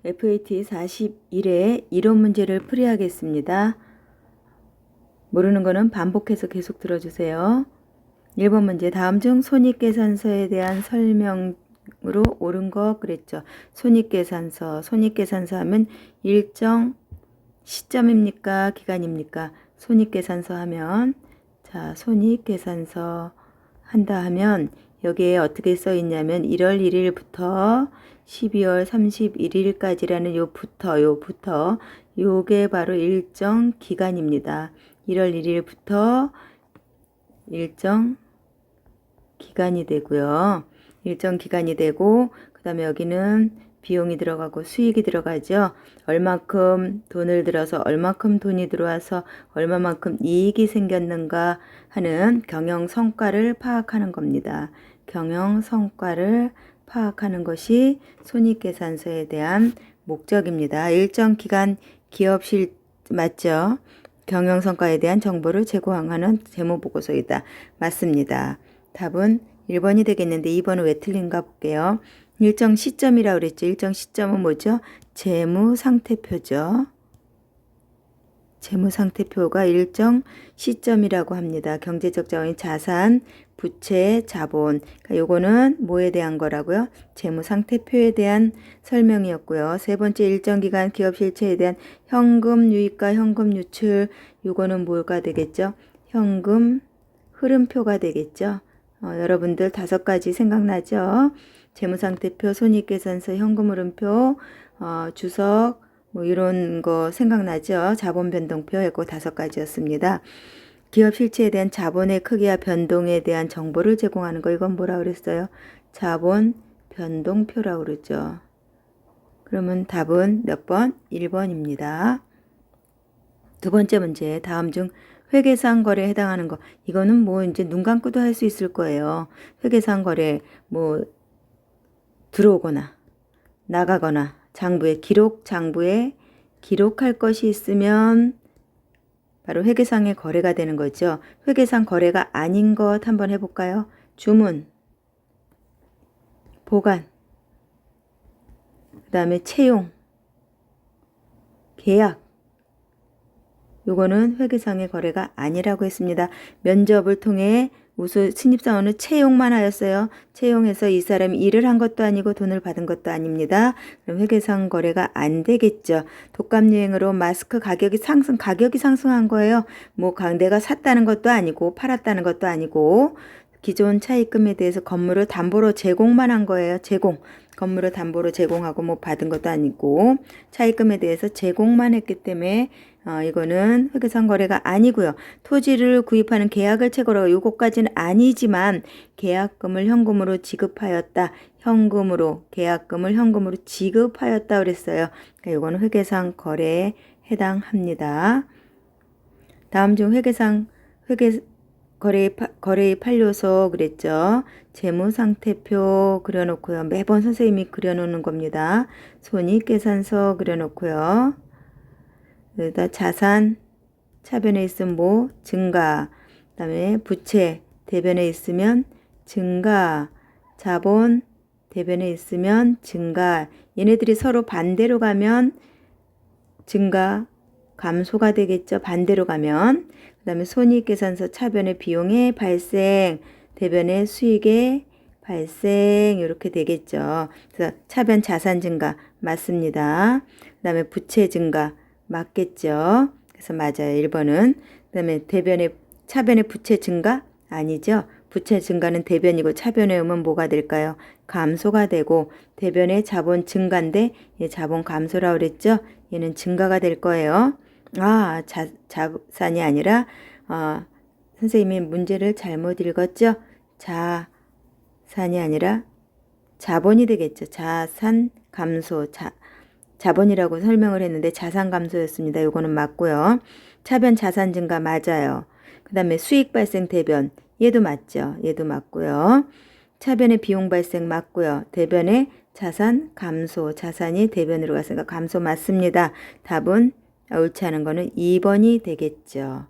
FAT 41의 이론 문제를 풀이하겠습니다. 모르는 거는 반복해서 계속 들어주세요. 1번 문제, 다음 중 손익계산서에 대한 설명으로 옳은 거 그랬죠. 손익계산서 하면 일정 시점입니까? 기간입니까? 손익계산서 하면, 자, 손익계산서 한다 하면 여기에 어떻게 써 있냐면 1월 1일부터 12월 31일까지라는 요부터 요게 바로 일정 기간입니다. 1월 1일부터 일정 기간이 되고요. 일정 기간이 되고 그 다음에 여기는 비용이 들어가고 수익이 들어가죠. 얼마큼 돈을 들어서 얼마큼 돈이 들어와서 얼마만큼 이익이 생겼는가 하는 경영 성과를 파악하는 겁니다. 경영 성과를 파악하는 것이 손익계산서에 대한 목적입니다. 일정 기간 기업실 맞죠? 경영 성과에 대한 정보를 제공하는 재무보고서이다. 맞습니다. 답은 1번이 되겠는데 2번은 왜 틀린가 볼게요. 일정 시점이라고 그랬죠. 일정 시점은 뭐죠? 재무상태표죠. 재무상태표가 일정 시점이라고 합니다. 경제적 자원이 자산, 부채, 자본. 그러니까 요거는 뭐에 대한 거라고요? 재무상태표에 대한 설명이었고요. 세 번째 일정 기간 기업 실체에 대한 현금 유입과 현금 유출. 요거는 뭐가 되겠죠? 현금 흐름표가 되겠죠. 여러분들 5가지 생각나죠? 재무상태표, 손익계산서, 현금흐름표, 주석, 뭐 이런 거 생각나죠? 자본변동표 했고 5가지였습니다. 기업 실체에 대한 자본의 크기와 변동에 대한 정보를 제공하는 거 이건 뭐라 그랬어요? 자본 변동표라고 그러죠. 그러면 답은 몇 번? 1번입니다. 두 번째 문제, 다음 중 회계상 거래에 해당하는 거. 이거는 뭐 이제 눈 감고도 할 수 있을 거예요. 회계상 거래, 뭐 들어오거나 나가거나 장부에 기록할 것이 있으면 바로 회계상의 거래가 되는 거죠. 회계상 거래가 아닌 것 한번 해볼까요? 주문, 보관, 그 다음에 채용, 계약. 요거는 회계상의 거래가 아니라고 했습니다. 면접을 통해 우수 신입사원은 채용만 하였어요. 채용해서 이 사람이 일을 한 것도 아니고 돈을 받은 것도 아닙니다. 그럼 회계상 거래가 안 되겠죠. 독감 유행으로 마스크 가격이 상승한 거예요. 뭐 내가 샀다는 것도 아니고 팔았다는 것도 아니고 기존 차입금에 대해서 건물을 담보로 제공만 한 거예요. 건물을 담보로 제공하고 뭐 받은 것도 아니고 차입금에 대해서 제공만 했기 때문에 이거는 회계상 거래가 아니고요. 토지를 구입하는 계약을 체결하고 요거까지는 아니지만 계약금을 현금으로 지급하였다. 계약금을 현금으로 지급하였다 그랬어요. 그러니까 요거는 회계상 거래에 해당합니다. 다음 중 거래의 판료소 그랬죠. 재무상태표 그려놓고요. 매번 선생님이 그려놓는 겁니다. 손익계산서 그려놓고요. 여기다 자산 차변에 있으면 뭐 증가, 그 다음에 부채 대변에 있으면 증가, 자본 대변에 있으면 증가. 얘네들이 서로 반대로 가면 증가, 감소가 되겠죠. 반대로 가면. 그 다음에 손익계산서 차변의 비용의 발생, 대변의 수익의 발생 이렇게 되겠죠. 그래서 차변 자산 증가 맞습니다. 그 다음에 부채 증가 맞겠죠. 그래서 맞아요. 1번은. 그 다음에 차변의 부채 증가? 아니죠. 부채 증가는 대변이고 차변에 오면 뭐가 될까요? 감소가 되고 대변의 자본 증가인데 얘 자본 감소라고 그랬죠. 얘는 증가가 될 거예요. 자산이 아니라 선생님이 문제를 잘못 읽었죠. 자산이 아니라 자본이 되겠죠. 자산 감소 자본이라고 설명을 했는데 자산 감소였습니다. 요거는 맞고요. 차변 자산 증가 맞아요. 그 다음에 수익 발생 대변 얘도 맞죠. 얘도 맞고요. 차변의 비용 발생 맞고요. 대변의 자산 감소 자산이 대변으로 갔으니까 감소 맞습니다. 답은 옳지 않은 거는 2번이 되겠죠.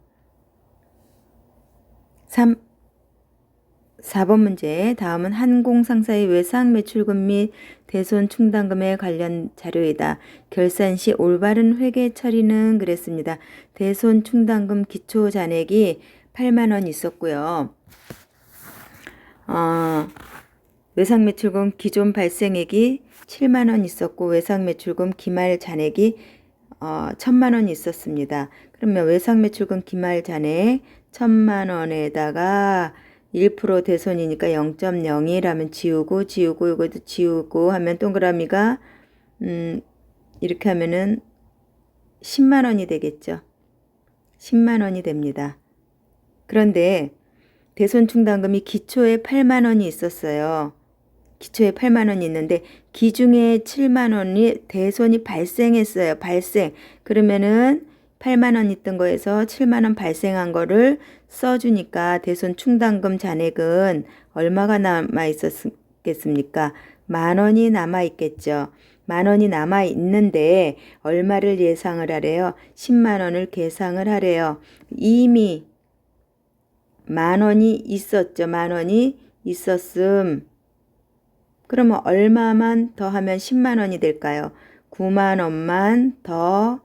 4번 문제. 다음은 한공상사의 외상 매출금 및 대손 충당금에 관련 자료이다. 결산 시 올바른 회계 처리는 그랬습니다. 대손 충당금 기초 잔액이 8만 원 있었고요. 외상 매출금 기존 발생액이 7만 원 있었고 외상 매출금 기말 잔액이 1,000만 원 있었습니다. 그러면 외상 매출금 기말 잔액 1,000만 원에다가 1% 대손이니까 0.01 하면 지우고 이것도 지우고 하면 동그라미가 이렇게 하면은 10만 원이 되겠죠. 10만 원이 됩니다. 그런데 대손 충당금이 기초에 8만 원이 있었어요. 기초에 8만 원이 있는데 기중에 7만 원이 대손이 발생했어요. 발생. 그러면은 8만 원 있던 거에서 7만 원 발생한 거를 써주니까 대손 충당금 잔액은 얼마가 남아 있었겠습니까? 만 원이 남아 있겠죠. 만 원이 남아 있는데 얼마를 예상을 하래요? 10만 원을 계상을 하래요. 이미 만 원이 있었죠. 만 원이 있었음. 그러면 얼마만 더 하면 10만 원이 될까요? 9만 원만 더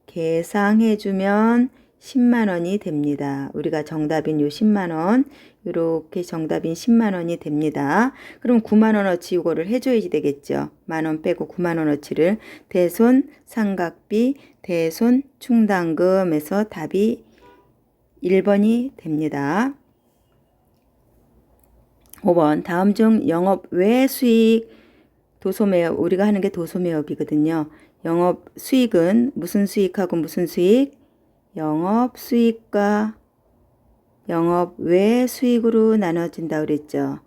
계상해주면 10만 원이 됩니다. 우리가 정답인 요 10만 원, 이렇게 정답인 10만 원이 됩니다. 그럼 9만 원어치 이거를 해줘야지 되겠죠. 만 원 빼고 9만 원어치를 대손 상각비 대손 충당금에서 답이 1번이 됩니다. 5번 다음 중 영업 외 수익 도소매업 우리가 하는 게 도소매업이거든요. 영업 수익은 무슨 수익하고 무슨 수익? 영업 수익과 영업 외 수익으로 나눠진다 그랬죠.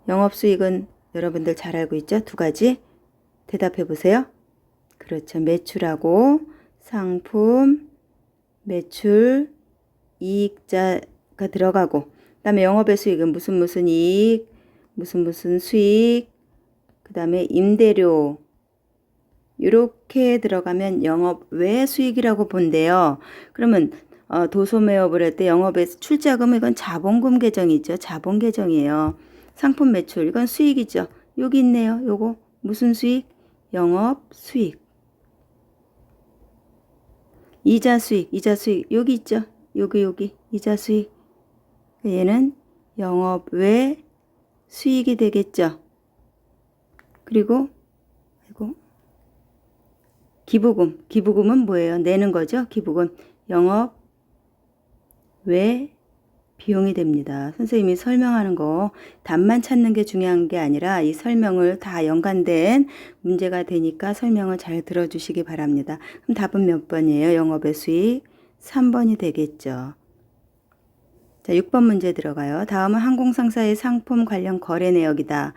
영업 수익은 여러분들 잘 알고 있죠? 두 가지. 대답해 보세요. 그렇죠. 매출하고 상품, 매출, 이익자가 들어가고 그 다음에 영업의 수익은 무슨 이익, 무슨 수익, 그 다음에 임대료 이렇게 들어가면 영업 외 수익이라고 본대요. 그러면 도소매업을 할 때 영업에서 출자금 이건 자본금 계정이죠. 자본 계정이에요. 상품 매출 이건 수익이죠. 여기 있네요. 요거 무슨 수익? 영업 수익. 이자 수익 여기 있죠. 여기 이자 수익. 얘는 영업 외 수익이 되겠죠. 그리고 기부금은 뭐예요? 내는 거죠. 기부금 영업 외 비용이 됩니다. 선생님이 설명하는 거 답만 찾는 게 중요한 게 아니라 이 설명을 다 연관된 문제가 되니까 설명을 잘 들어주시기 바랍니다. 그럼 답은 몇 번이에요? 영업의 수익 3번이 되겠죠. 자, 6번 문제 들어가요. 다음은 항공상사의 상품 관련 거래 내역이다.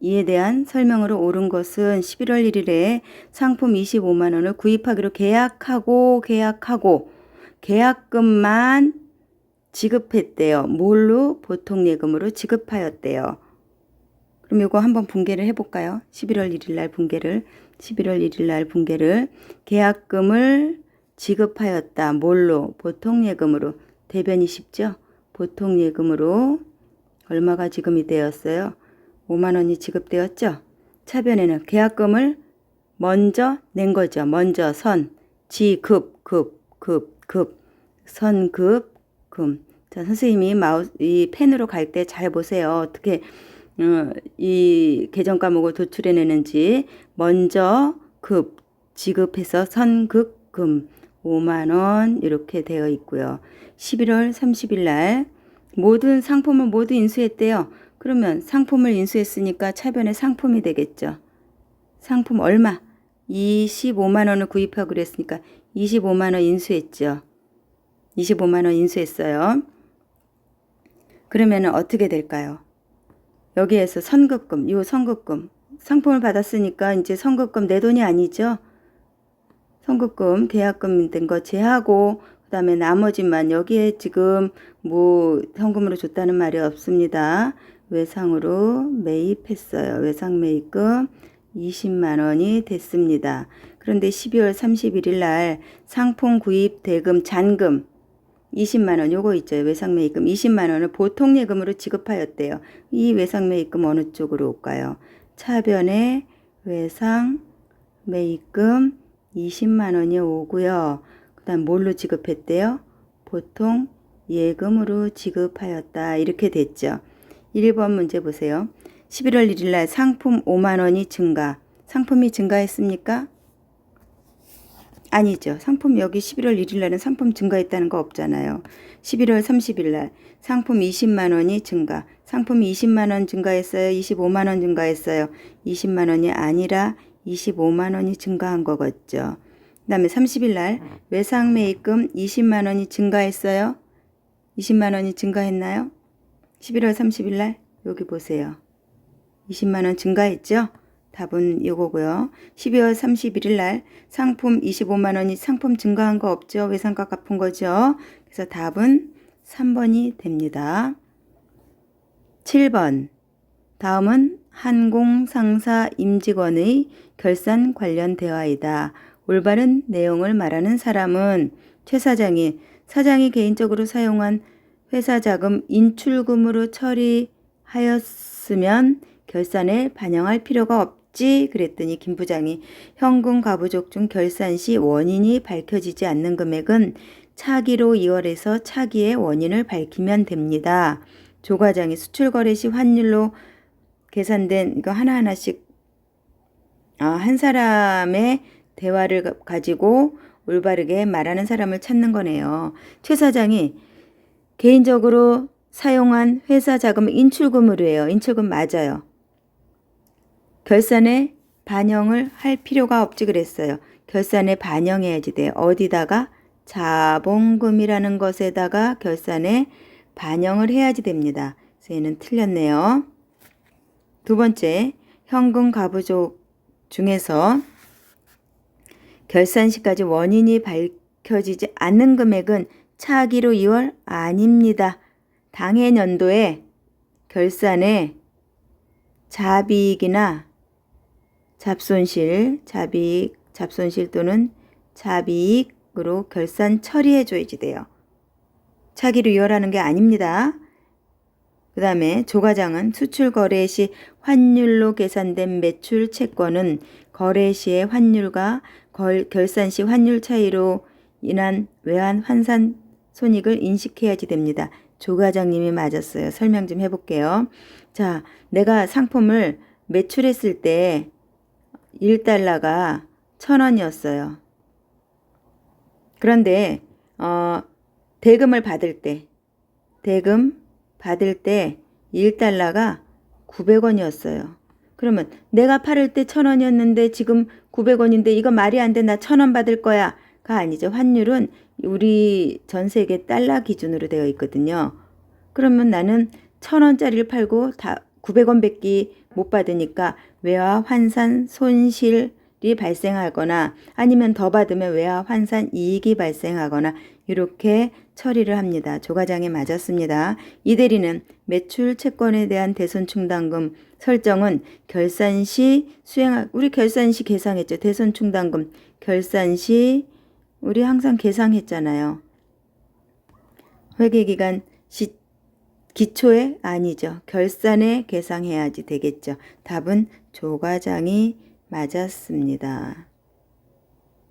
이에 대한 설명으로 옳은 것은 11월 1일에 상품 25만 원을 구입하기로 계약하고 계약금만 지급했대요. 뭘로? 보통예금으로 지급하였대요. 그럼 이거 한번 분개를 해볼까요? 11월 1일 날 분개를 계약금을 지급하였다. 뭘로? 보통예금으로. 대변이 쉽죠? 보통예금으로 얼마가 지급이 되었어요? 5만 원이 지급되었죠? 차변에는 계약금을 먼저 낸 거죠. 먼저 선급금. 자, 선생님이 이 펜으로 갈 때 잘 보세요. 어떻게 이 계정 과목을 도출해내는지. 먼저 지급해서 선급금 5만 원 이렇게 되어 있고요. 11월 30일 날 모든 상품을 모두 인수했대요. 그러면 상품을 인수했으니까 차변에 상품이 되겠죠. 상품 얼마? 25만 원을 구입하고 그랬으니까 25만 원 인수했죠. 25만 원 인수했어요. 그러면 어떻게 될까요? 여기에서 선급금, 상품을 받았으니까 이제 선급금 내 돈이 아니죠. 선급금, 계약금 된 거 제하고 그 다음에 나머지만 여기에 지금 뭐 현금으로 줬다는 말이 없습니다. 외상으로 매입했어요. 외상 매입금 20만 원이 됐습니다. 그런데 12월 31일 날 상품 구입 대금 잔금 20만 원 요거 있죠. 외상매입금 20만 원을 보통 예금으로 지급하였대요. 이 외상매입금 어느 쪽으로 올까요? 차변에 외상매입금 20만 원이 오고요. 그 다음 뭘로 지급했대요? 보통 예금으로 지급하였다. 이렇게 됐죠. 1번 문제 보세요. 11월 1일 날 상품 5만 원이 증가. 상품이 증가했습니까? 아니죠. 상품 여기 11월 1일 날은 상품 증가했다는 거 없잖아요. 11월 30일 날 상품 20만 원이 증가. 상품이 20만 원 증가했어요. 25만 원 증가했어요. 20만 원이 아니라 25만 원이 증가한 거겠죠. 그 다음에 30일 날 외상매입금 20만 원이 증가했어요. 20만 원이 증가했나요? 11월 30일 날 여기 보세요. 20만 원 증가했죠? 답은 이거고요. 12월 31일 날 상품 25만 원이 상품 증가한 거 없죠? 외상값 갚은 거죠? 그래서 답은 3번이 됩니다. 7번. 다음은 항공상사 임직원의 결산 관련 대화이다. 올바른 내용을 말하는 사람은 최 사장이 개인적으로 사용한 회사 자금 인출금으로 처리하였으면 결산에 반영할 필요가 없지. 그랬더니 김 부장이 현금 가부족 중 결산 시 원인이 밝혀지지 않는 금액은 차기로 이월해서 차기의 원인을 밝히면 됩니다. 조 과장이 수출 거래 시 환율로 계산된 이거 하나하나씩 한 사람의 대화를 가지고 올바르게 말하는 사람을 찾는 거네요. 최 사장이 개인적으로 사용한 회사 자금 인출금으로 해요. 인출금 맞아요. 결산에 반영을 할 필요가 없지 그랬어요. 결산에 반영해야지 돼요. 어디다가? 자본금이라는 것에다가 결산에 반영을 해야지 됩니다. 그래서 얘는 틀렸네요. 두 번째, 현금 가부족 중에서 결산 시까지 원인이 밝혀지지 않는 금액은 차기로 2월 아닙니다. 당해 연도에 결산에 자비익이나 잡손실 또는 자비익으로 결산 처리해 줘야지 돼요. 차기로 2월 하는 게 아닙니다. 그 다음에 조 과장은 수출 거래 시 환율로 계산된 매출 채권은 거래 시의 환율과 결산 시 환율 차이로 인한 외환 환산 손익을 인식해야지 됩니다. 조 과장님이 맞았어요. 설명 좀 해볼게요. 자, 내가 상품을 매출했을 때 1달러가 1,000원이었어요. 그런데 대금 받을 때 1달러가 900원이었어요. 그러면 내가 팔을 때 1,000원이었는데 지금 900원인데 이거 말이 안 돼. 나 1,000원 받을 거야. 가 아니죠. 환율은 우리 전 세계 달러 기준으로 되어 있거든요. 그러면 나는 1,000원짜리를 팔고 다 900원밖에 못 받으니까 외화 환산 손실이 발생하거나 아니면 더 받으면 외화 환산 이익이 발생하거나 이렇게 처리를 합니다. 조 과장이 맞았습니다. 이 대리는 매출 채권에 대한 대손 충당금 설정은 결산 시 우리 결산 시 계상했죠. 대손 충당금 결산 시 우리 항상 계상했잖아요. 회계기간 기초에 아니죠. 결산에 계상해야지 되겠죠. 답은 조 과장이 맞았습니다.